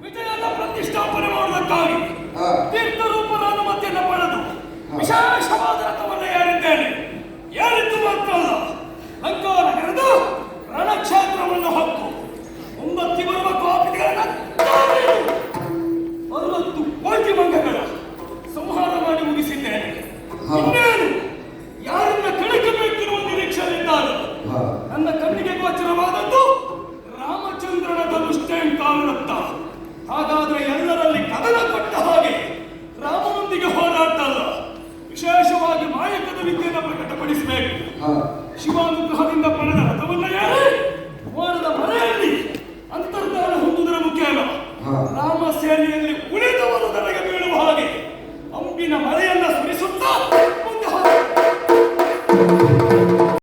ವಿಜಯದ ಪ್ರತಿಷ್ಠಾಪನೆ ಮಾಡುವುದಕ್ಕಾಗಿ ತೀರ್ಥರೂಪರ ಅನುಮತಿಯನ್ನು ಪಡೆದು ವಿಶೇಷವಾದ ರಥವನ್ನು ಏರಿದ್ದೇನೆ. ಏರಿದ್ದು ಮಾತ್ರ ಅಲ್ಲ, ಲಂಕಾನಗರದ ರಣಕ್ಷೇತ್ರವನ್ನು ಹೊಕ್ಕು ಮುಂಬತ್ತಿ ಬರುವ ಕಾಪಿಗಳನ್ನು 60 ಕೋಟಿ ಮಂಗಗಳ ಸಂಹಾರ ಮಾಡಿ ಮುಗಿಸಿದ್ದೇನೆ. ಇನ್ನೇನು ಯಾರನ್ನ ಕೆಳಕಬೇಕೆನ್ನುವ ನಿರೀಕ್ಷೆಯಲ್ಲಿದ್ದಾರೆ. ನನ್ನ ಕಣ್ಣಿಗೆ ಗೋಚರವಾದದ್ದು ರಾಮಚಂದ್ರನ ಧನುಷ್ಟೇನ್ ಕಾಲುತ್ತ. ಹಾಗಾದ್ರೆ ಎಲ್ಲರಲ್ಲಿ